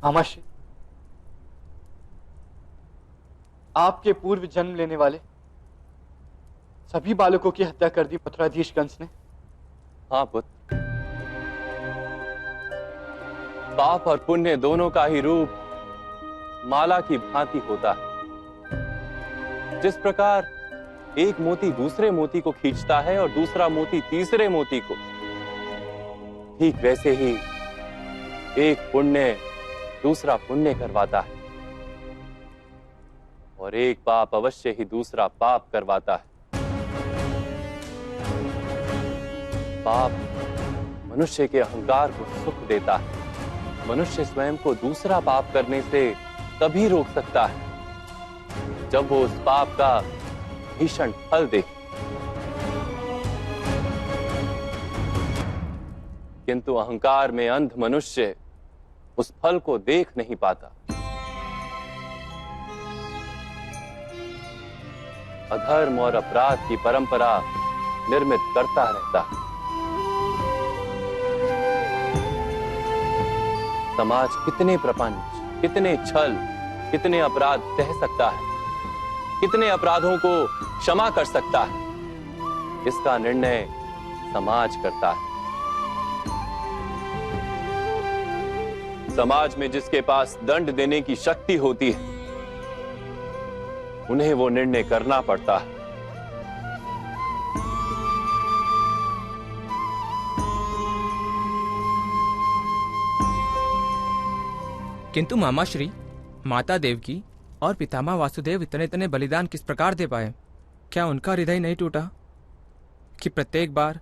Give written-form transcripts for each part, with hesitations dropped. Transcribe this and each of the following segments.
मामाश्री, आपके पूर्व जन्म लेने वाले सभी बालकों की हत्या कर दी मथुराधीश कंस ने। हाँ पुत्र, पाप और पुण्य दोनों का ही रूप माला की भांति होता है। जिस प्रकार एक मोती दूसरे मोती को खींचता है और दूसरा मोती तीसरे मोती को, ठीक वैसे ही एक पुण्य दूसरा पुण्य करवाता है और एक पाप अवश्य ही दूसरा पाप करवाता है। पाप मनुष्य के अहंकार को सुख देता है। मनुष्य स्वयं को दूसरा पाप करने से तभी रोक सकता है जब वो उस पाप का भीषण फल देखे, किंतु अहंकार में अंध मनुष्य उस फल को देख नहीं पाता। अधर्म और अपराध की परंपरा निर्मित करता रहता है। समाज कितने प्रपंच, कितने छल, कितने अपराध सह सकता है, कितने अपराधों को क्षमा कर सकता है, इसका निर्णय समाज करता है। समाज में जिसके पास दंड देने की शक्ति होती है, उन्हें वो निर्णय करना पड़ता है। किंतु मामाश्री, माता देवकी और पितामह वासुदेव इतने इतने बलिदान किस प्रकार दे पाए? क्या उनका हृदय नहीं टूटा कि प्रत्येक बार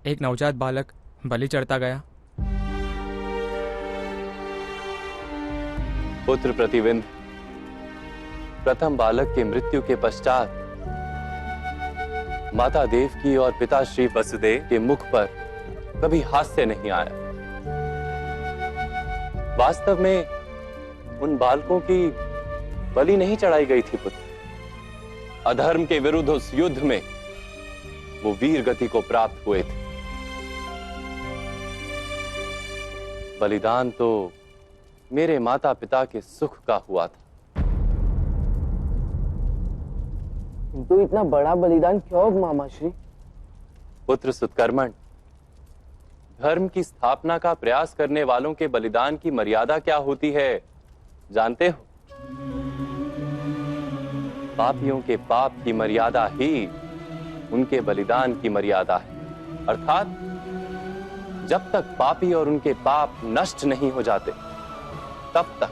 एक नवजात बालक बलि चढ़ता गया? पुत्र प्रतिविंद, प्रथम बालक के मृत्यु के पश्चात माता देवकी और पिता श्री वसुदेव के मुख पर कभी हास्य नहीं आया। वास्तव में उन बालकों की बलि नहीं चढ़ाई गई थी पुत्र। अधर्म के विरुद्ध उस युद्ध में वो वीर गति को प्राप्त हुए थे। बलिदान तो मेरे माता पिता के सुख का हुआ था। तो इतना बड़ा बलिदान क्यों मामाश्री? पुत्र सुतकर्मण, धर्म की स्थापना का प्रयास करने वालों के बलिदान की मर्यादा क्या होती है जानते हो? पापियों के पाप की मर्यादा ही उनके बलिदान की मर्यादा है। अर्थात जब तक पापी और उनके पाप नष्ट नहीं हो जाते, तब तक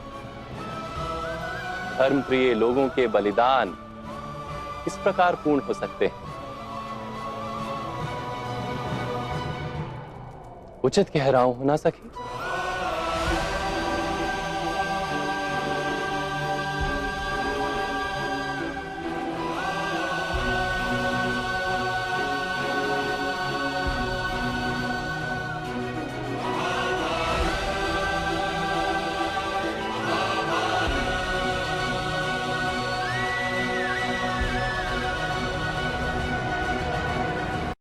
धर्मप्रिय लोगों के बलिदान इस प्रकार पूर्ण हो सकते हैं। उचित कह रहा हूं ना सखी?